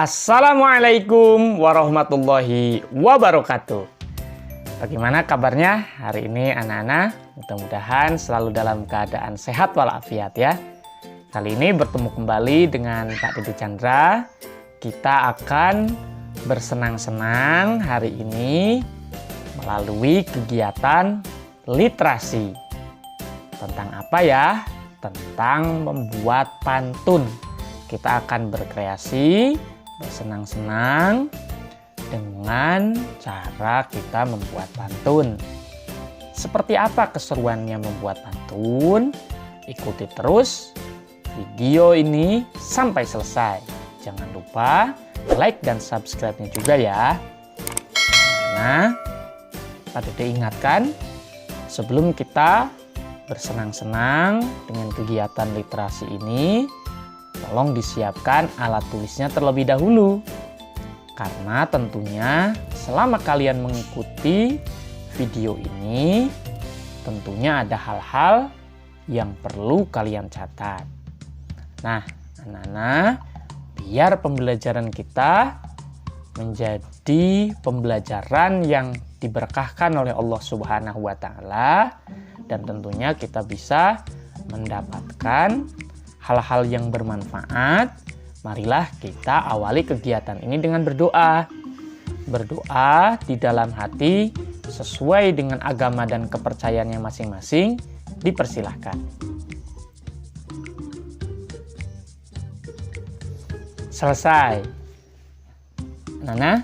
Assalamualaikum warahmatullahi wabarakatuh. Bagaimana kabarnya hari ini anak-anak? Mudah-mudahan selalu dalam keadaan sehat walafiat ya. Kali ini bertemu kembali dengan Pak Dede Chandra. Kita akan bersenang-senang hari ini melalui kegiatan literasi. Tentang apa ya? Tentang membuat pantun. Kita akan berkreasi, bersenang-senang dengan cara kita membuat pantun. Seperti apa keseruannya membuat pantun? Ikuti terus video ini sampai selesai. Jangan lupa like dan subscribe-nya juga ya. Nah, Pak Dede ingatkan, sebelum kita bersenang-senang dengan kegiatan literasi ini, tolong disiapkan alat tulisnya terlebih dahulu. Karena tentunya selama kalian mengikuti video ini, tentunya ada hal-hal yang perlu kalian catat. Nah, anak-anak, biar pembelajaran kita menjadi pembelajaran yang diberkahkan oleh Allah Subhanahu wa Ta'ala, dan tentunya kita bisa mendapatkan hal-hal yang bermanfaat. Marilah kita awali kegiatan ini dengan berdoa. Berdoa di dalam hati sesuai dengan agama dan kepercayaannya masing-masing dipersilahkan. Selesai. Nana,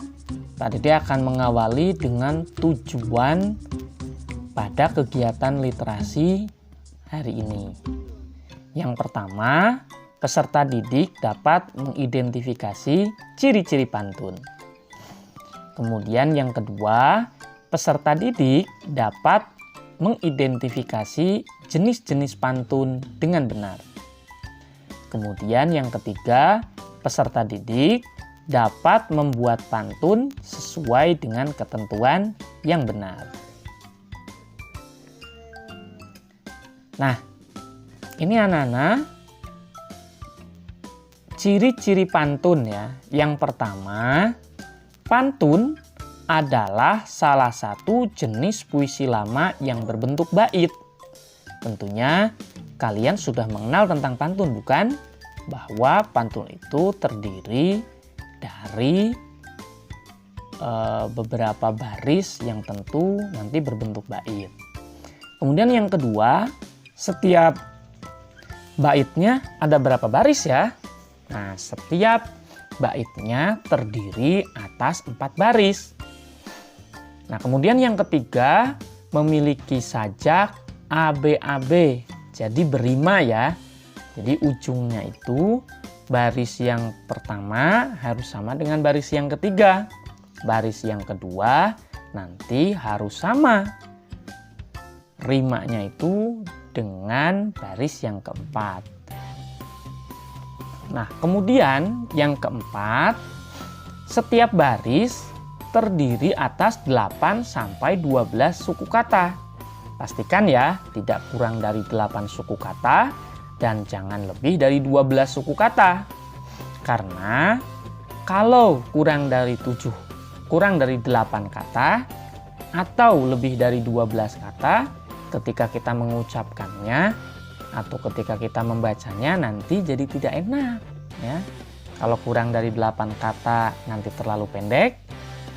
Pak Dede akan mengawali dengan tujuan pada kegiatan literasi hari ini. Yang pertama, peserta didik dapat mengidentifikasi ciri-ciri pantun. Kemudian yang kedua, peserta didik dapat mengidentifikasi jenis-jenis pantun dengan benar. Kemudian yang ketiga, peserta didik dapat membuat pantun sesuai dengan ketentuan yang benar. Nah, ini anak-anak, ciri-ciri pantun ya. Yang pertama, pantun adalah salah satu jenis puisi lama yang berbentuk bait. Tentunya kalian sudah mengenal tentang pantun, bukan? Bahwa pantun itu terdiri dari beberapa baris yang tentu nanti berbentuk bait. Kemudian yang kedua, setiap baitnya ada berapa baris ya? Nah, setiap baitnya terdiri atas 4 baris. Nah, kemudian yang ketiga, memiliki sajak ABAB. Jadi berima ya. Jadi ujungnya itu baris yang pertama harus sama dengan baris yang ketiga. Baris yang kedua nanti harus sama rimanya itu dengan baris yang keempat. Nah, kemudian yang keempat, setiap baris terdiri atas 8 sampai 12 suku kata. Pastikan ya, tidak kurang dari 8 suku kata dan jangan lebih dari 12 suku kata. Karena kalau kurang dari 8 kata atau lebih dari 12 kata, ketika kita mengucapkannya atau ketika kita membacanya nanti jadi tidak enak ya. Kalau kurang dari 8 kata nanti terlalu pendek,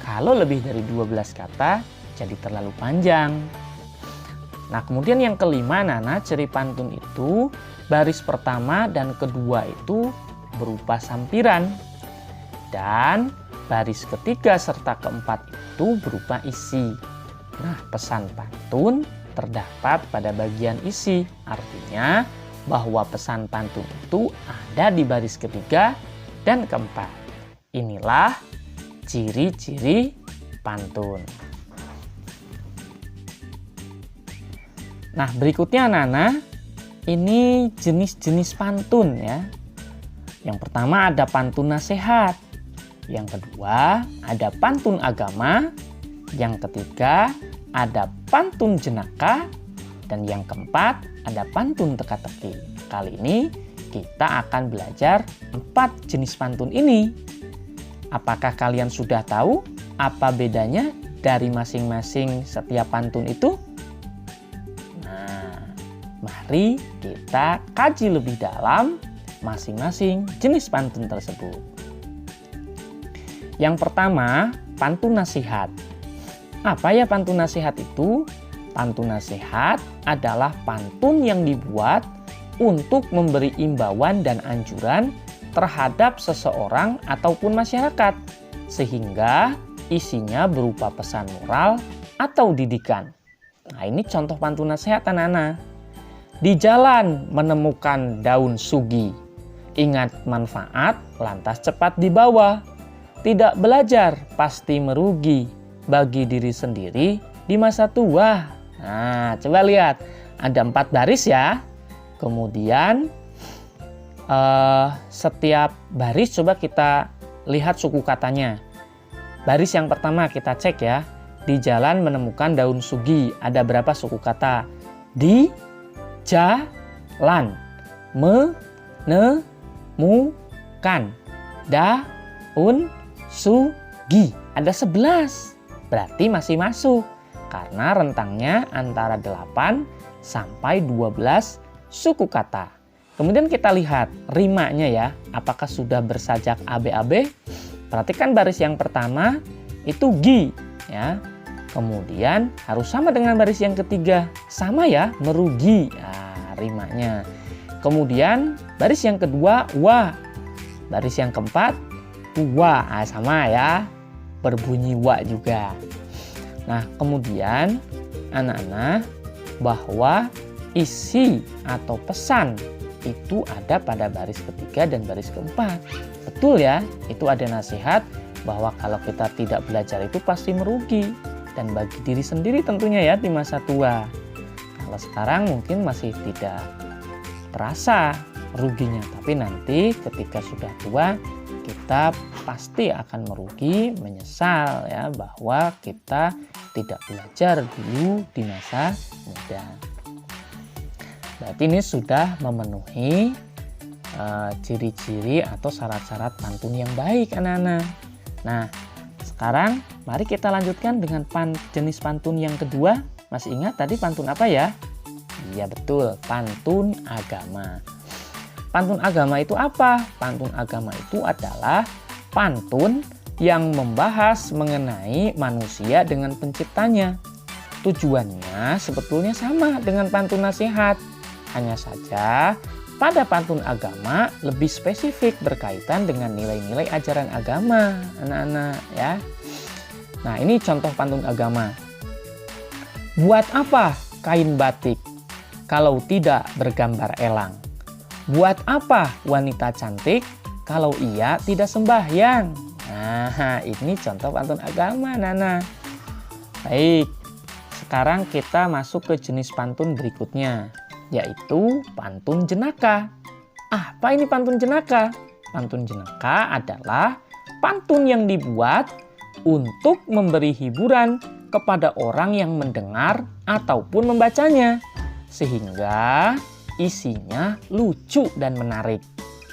kalau lebih dari 12 kata jadi terlalu panjang. Nah, kemudian yang kelima, Nana, ciri pantun itu baris pertama dan kedua itu berupa sampiran, dan baris ketiga serta keempat itu berupa isi. Nah, pesan pantun terdapat pada bagian isi, artinya bahwa pesan pantun itu ada di baris ketiga dan keempat. Inilah ciri-ciri pantun. Nah, berikutnya anak-anak, ini jenis-jenis pantun ya. Yang pertama ada pantun nasihat, yang kedua ada pantun agama, yang ketiga ada pantun jenaka, dan yang keempat ada pantun teka-teki. Kali ini kita akan belajar 4 jenis pantun ini. Apakah kalian sudah tahu apa bedanya dari masing-masing setiap pantun itu? Nah, mari kita kaji lebih dalam masing-masing jenis pantun tersebut. Yang pertama, pantun nasihat. Apa ya pantun nasihat itu? Pantun nasihat adalah pantun yang dibuat untuk memberi imbauan dan anjuran terhadap seseorang ataupun masyarakat, sehingga isinya berupa pesan moral atau didikan. Nah, ini contoh pantun nasihat anak-anak. Di jalan menemukan daun sugi, ingat manfaat lantas cepat dibawa. Tidak belajar pasti merugi, bagi diri sendiri di masa tua. Nah, coba lihat, ada 4 baris ya. Kemudian setiap baris coba kita lihat suku katanya. Baris yang pertama kita cek ya. Di jalan menemukan daun sugi. Ada berapa suku kata? Di jalan menemukan daun sugi. Ada 11. Berarti masih masuk. Karena rentangnya antara 8 sampai 12 suku kata. Kemudian kita lihat rimanya ya, apakah sudah bersajak ABAB? Perhatikan baris yang pertama itu gi ya. Kemudian harus sama dengan baris yang ketiga, sama ya, merugi. Nah, rimanya. Kemudian baris yang kedua wa. Baris yang keempat wa, sama ya, berbunyi wa juga. Nah, kemudian anak-anak bahwa isi atau pesan itu ada pada baris ketiga dan baris keempat. Betul ya, itu ada nasihat bahwa kalau kita tidak belajar itu pasti merugi. Dan bagi diri sendiri tentunya ya di masa tua. Kalau sekarang mungkin masih tidak terasa ruginya. Tapi nanti ketika sudah tua kita pasti akan merugi, menyesal ya bahwa kita tidak belajar dulu di masa muda. Berarti ini sudah memenuhi ciri-ciri atau syarat-syarat pantun yang baik anak-anak. Nah, sekarang mari kita lanjutkan dengan jenis pantun yang kedua. Masih ingat tadi pantun apa ya? Iya betul, pantun agama. Pantun agama itu apa? Pantun agama itu adalah pantun yang membahas mengenai manusia dengan penciptanya. Tujuannya sebetulnya sama dengan pantun nasihat. Hanya saja pada pantun agama lebih spesifik berkaitan dengan nilai-nilai ajaran agama, anak-anak ya. Nah, ini contoh pantun agama. Buat apa kain batik kalau tidak bergambar elang? Buat apa wanita cantik kalau ia tidak sembahyang? Nah, ini contoh pantun agama, anak-anak. Baik, sekarang kita masuk ke jenis pantun berikutnya, yaitu pantun jenaka. Apa ini pantun jenaka? Pantun jenaka adalah pantun yang dibuat untuk memberi hiburan kepada orang yang mendengar ataupun membacanya, sehingga isinya lucu dan menarik.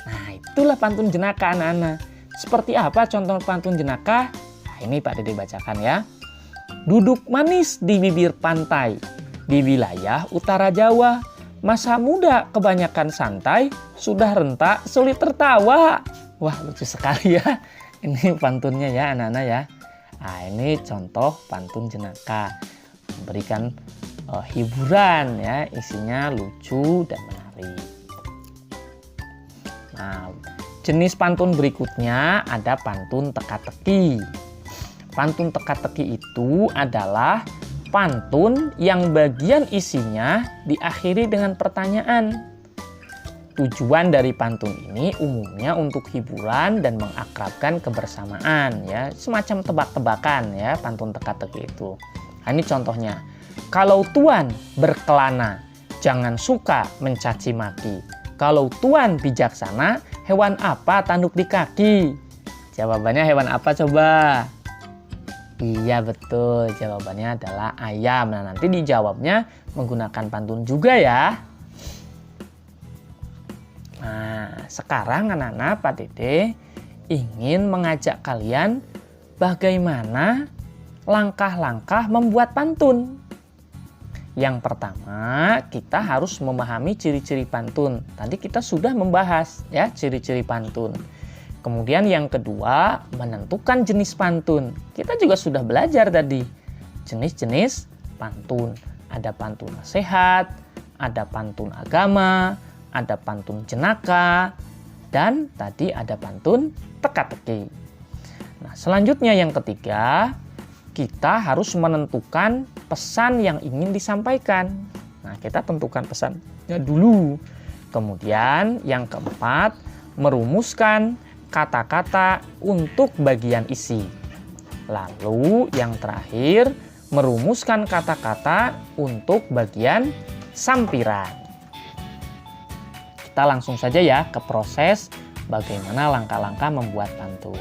Nah, itulah pantun jenaka anak-anak. Seperti apa contoh pantun jenaka? Nah, ini Pak Dede bacakan ya. Duduk manis di bibir pantai, di wilayah utara Jawa. Masa muda kebanyakan santai, sudah rentak sulit tertawa. Wah, lucu sekali ya. Ini pantunnya ya anak-anak ya. Nah, ini contoh pantun jenaka. Memberikan hiburan ya, isinya lucu dan menarik. Nah, jenis pantun berikutnya ada pantun teka-teki. Pantun teka-teki itu adalah pantun yang bagian isinya diakhiri dengan pertanyaan. Tujuan dari pantun ini umumnya untuk hiburan dan mengakrabkan kebersamaan ya, semacam tebak-tebakan ya pantun teka-teki itu. Nah, ini contohnya. Kalau tuan berkelana, jangan suka mencaci maki. Kalau tuan bijaksana, hewan apa tanduk di kaki? Jawabannya hewan apa coba? Iya betul, jawabannya adalah ayam. Nah, nanti dijawabnya menggunakan pantun juga ya. Nah, sekarang anak-anak Pak Dede ingin mengajak kalian bagaimana langkah-langkah membuat pantun. Yang pertama, kita harus memahami ciri-ciri pantun. Tadi kita sudah membahas ya ciri-ciri pantun. Kemudian yang kedua, menentukan jenis pantun. Kita juga sudah belajar tadi jenis-jenis pantun. Ada pantun nasihat, ada pantun agama, ada pantun jenaka, dan tadi ada pantun teka-teki. Nah, selanjutnya yang ketiga, kita harus menentukan pesan yang ingin disampaikan. Nah, kita tentukan pesannya dulu. Kemudian yang keempat, merumuskan kata-kata untuk bagian isi. Lalu yang terakhir, merumuskan kata-kata untuk bagian sampiran. Kita langsung saja ya ke proses bagaimana langkah-langkah membuat pantun.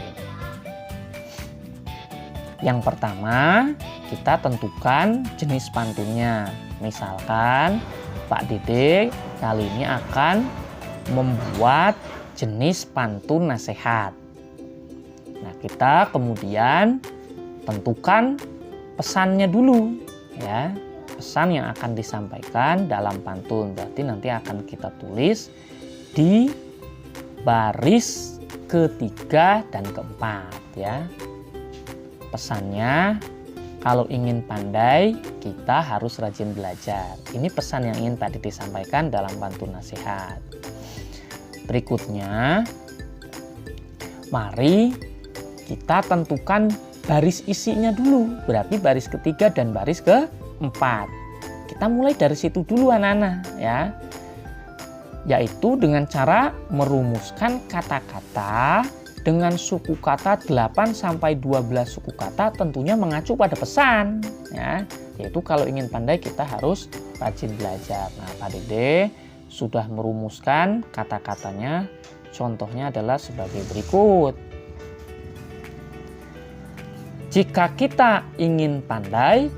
Yang pertama, kita tentukan jenis pantunnya. Misalkan Pak Dede kali ini akan membuat jenis pantun nasihat. Nah, kita kemudian tentukan pesannya dulu ya. Pesan yang akan disampaikan dalam pantun. Berarti nanti akan kita tulis di baris ketiga dan keempat ya. Pesannya, kalau ingin pandai, kita harus rajin belajar. Ini pesan yang ingin Pak Dede sampaikan dalam pantun nasihat. Berikutnya, mari kita tentukan baris isinya dulu. Berarti baris ketiga dan baris keempat. Kita mulai dari situ dulu anak-anak ya. Yaitu dengan cara merumuskan kata-kata dengan suku kata 8 sampai 12 suku kata, tentunya mengacu pada pesan ya. Yaitu kalau ingin pandai kita harus rajin belajar. Nah, Pak Dede sudah merumuskan kata-katanya. Contohnya adalah sebagai berikut. Jika kita ingin pandai,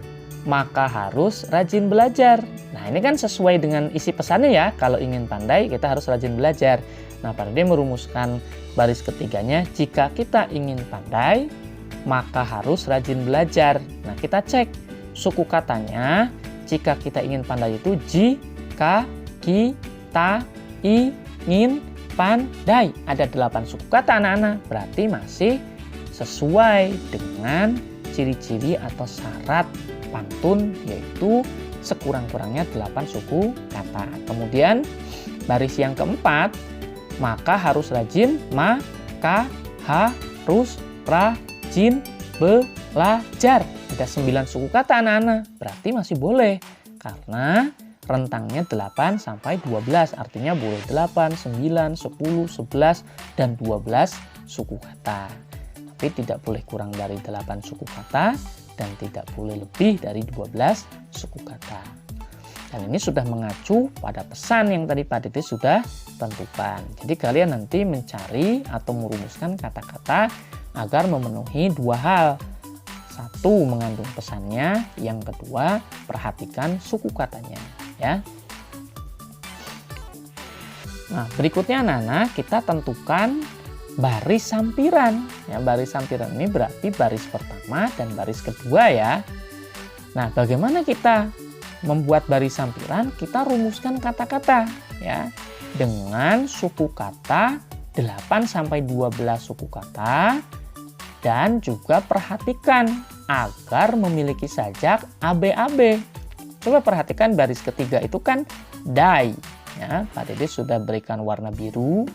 maka harus rajin belajar. Nah, ini kan sesuai dengan isi pesannya ya. Kalau ingin pandai, kita harus rajin belajar. Nah, Pak Dede merumuskan baris ketiganya, jika kita ingin pandai, maka harus rajin belajar. Nah, kita cek suku katanya. Jika kita ingin pandai itu jika kita ingin pandai. Ada 8 suku kata anak-anak. Berarti masih sesuai dengan ciri-ciri atau syarat pantun, yaitu sekurang-kurangnya 8 suku kata. Kemudian baris yang keempat, maka harus rajin, maka harus rajin belajar. Ada 9 suku kata anak-anak, berarti masih boleh. Karena rentangnya 8 sampai 12, artinya boleh 8, 9, 10, 11, dan 12 suku kata. Tapi tidak boleh kurang dari 8 suku kata, dan tidak boleh lebih dari 12 suku kata. Dan ini sudah mengacu pada pesan yang tadi Pak Dede sudah tentukan. Jadi kalian nanti mencari atau merumuskan kata-kata agar memenuhi 2 hal. 1, mengandung pesannya. Yang kedua, perhatikan suku katanya. Ya. Nah, berikutnya anak-anak, kita tentukan baris sampiran. Ya, baris sampiran ini berarti baris pertama dan baris kedua ya. Nah, bagaimana kita membuat baris sampiran? Kita rumuskan kata-kata ya dengan suku kata 8 sampai 12 suku kata, dan juga perhatikan agar memiliki sajak ABAB. Coba perhatikan baris ketiga itu kan dai ya. Pak Dede sudah berikan warna biru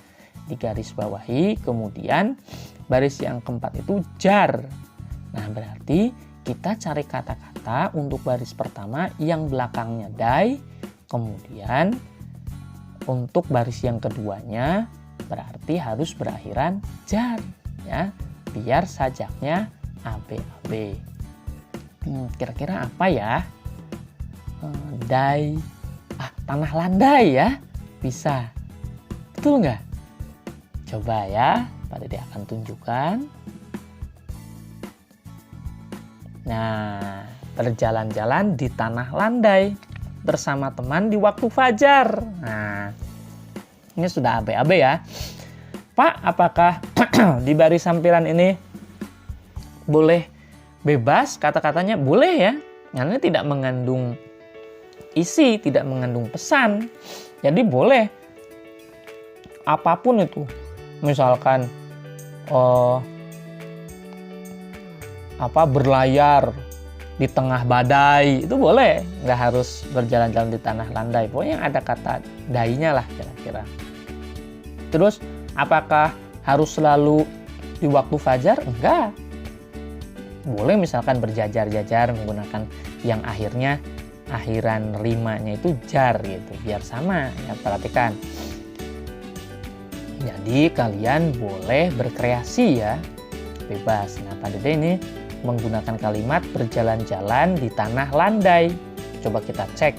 di garis bawahi. Kemudian baris yang keempat itu jar. Nah, berarti kita cari kata-kata untuk baris pertama yang belakangnya dai, kemudian untuk baris yang keduanya berarti harus berakhiran jar ya, biar sajaknya ABAB. Kira-kira apa ya? Dai, tanah landai ya, bisa. Betul nggak? Coba ya, Pak Dede akan tunjukkan. Nah, berjalan-jalan di tanah landai bersama teman di waktu fajar. Nah, ini sudah ABAB ya. Pak, apakah di baris sampiran ini boleh bebas kata-katanya? Boleh ya, karena tidak mengandung isi, tidak mengandung pesan. Jadi boleh apapun itu. Misalkan berlayar di tengah badai, itu boleh. Nggak harus berjalan-jalan di tanah landai. Pokoknya ada kata dainya lah kira-kira. Terus apakah harus selalu di waktu fajar? Enggak. Boleh misalkan berjajar-jajar menggunakan yang akhiran rimanya itu jar gitu, biar sama ya, perhatikan. Jadi kalian boleh berkreasi ya, bebas. Nah, Pak Dede ini menggunakan kalimat berjalan-jalan di tanah landai. Coba kita cek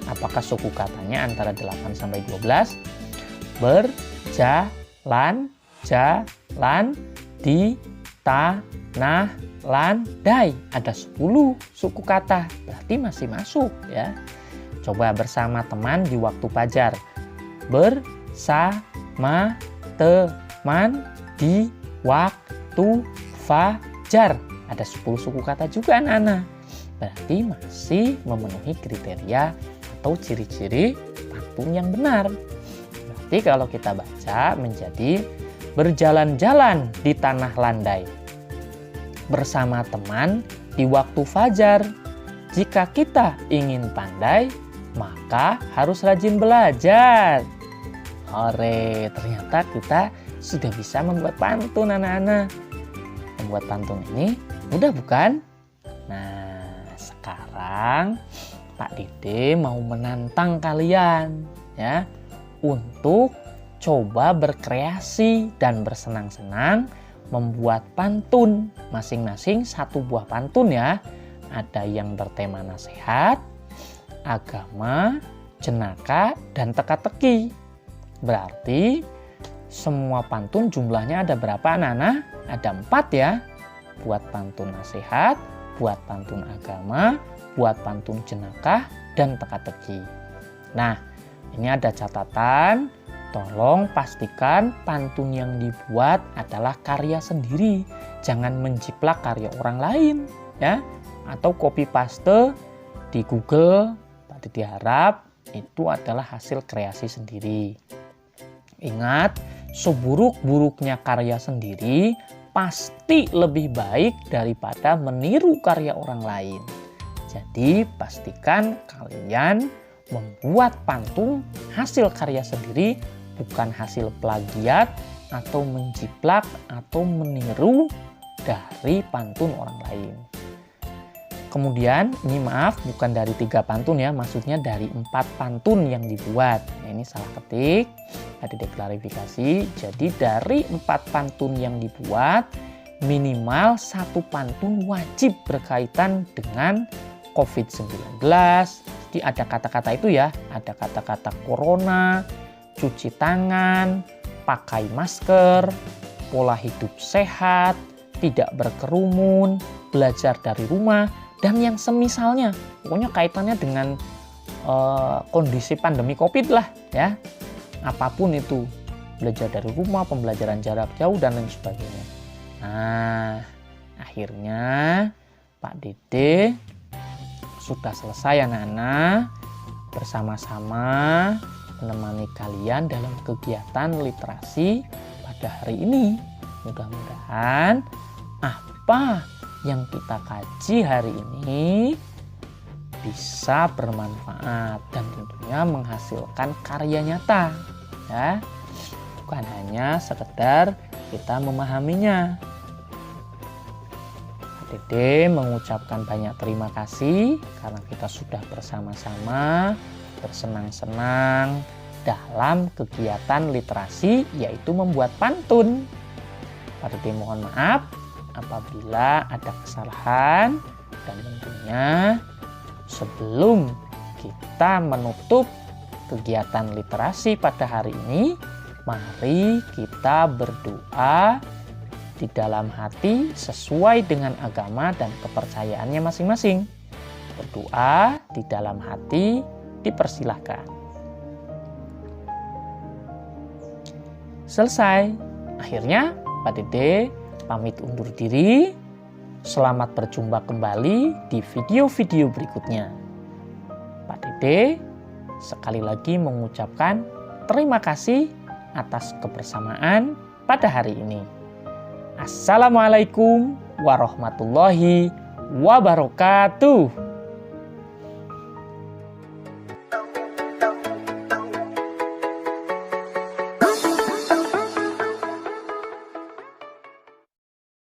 apakah suku katanya antara 8 sampai 12. Berjalan jalan di tanah landai. Ada 10 suku kata, berarti masih masuk ya. Coba bersama teman di waktu fajar. Bersama teman di waktu fajar. Ada 10 suku kata juga anak-anak. Berarti masih memenuhi kriteria atau ciri-ciri pantun yang benar. Berarti kalau kita baca menjadi berjalan-jalan di tanah landai bersama teman di waktu fajar. Jika kita ingin pandai, maka harus rajin belajar. Ore, ternyata kita sudah bisa membuat pantun anak-anak. Membuat pantun ini mudah bukan? Nah, sekarang Pak Dede mau menantang kalian ya untuk coba berkreasi dan bersenang-senang membuat pantun. Masing-masing satu buah pantun ya. Ada yang bertema nasihat, agama, jenaka, dan teka-teki. Berarti semua pantun jumlahnya ada berapa anak-anak? Ada 4 ya. Buat pantun nasihat, buat pantun agama, buat pantun jenaka, dan teka-teki. Nah, ini ada catatan. Tolong pastikan pantun yang dibuat adalah karya sendiri. Jangan menjiplak karya orang lain ya. Atau copy paste di Google. Pak Dede harap itu adalah hasil kreasi sendiri. Ingat, seburuk-buruknya karya sendiri pasti lebih baik daripada meniru karya orang lain. Jadi pastikan kalian membuat pantun hasil karya sendiri, bukan hasil plagiat atau menjiplak atau meniru dari pantun orang lain. Kemudian ini maaf, bukan dari 3 pantun ya, maksudnya dari 4 pantun yang dibuat. Nah, ini salah ketik, ada deklarifikasi. Jadi dari 4 pantun yang dibuat, minimal 1 pantun wajib berkaitan dengan COVID-19. Jadi ada kata-kata itu ya, ada kata-kata corona, cuci tangan, pakai masker, pola hidup sehat, tidak berkerumun, belajar dari rumah, dan yang semisalnya. Pokoknya kaitannya dengan kondisi pandemi COVID lah ya. Apapun itu, belajar dari rumah, pembelajaran jarak jauh, dan lain sebagainya. Nah, akhirnya Pak Dede sudah selesai anak-anak, bersama-sama menemani kalian dalam kegiatan literasi pada hari ini. Mudah-mudahan apa yang kita kaji hari ini bisa bermanfaat dan tentunya menghasilkan karya nyata ya. Bukan hanya sekedar kita memahaminya. Dede mengucapkan banyak terima kasih karena kita sudah bersama-sama bersenang-senang dalam kegiatan literasi, yaitu membuat pantun. Pak Dede mohon maaf apabila ada kesalahan, dan tentunya sebelum kita menutup kegiatan literasi pada hari ini, mari kita berdoa di dalam hati sesuai dengan agama dan kepercayaannya masing-masing. Berdoa di dalam hati dipersilahkan. Selesai. Akhirnya Pak Dede pamit undur diri. Selamat berjumpa kembali di video-video berikutnya. Pak Dede sekali lagi mengucapkan terima kasih atas kebersamaan pada hari ini. Assalamualaikum warahmatullahi wabarakatuh.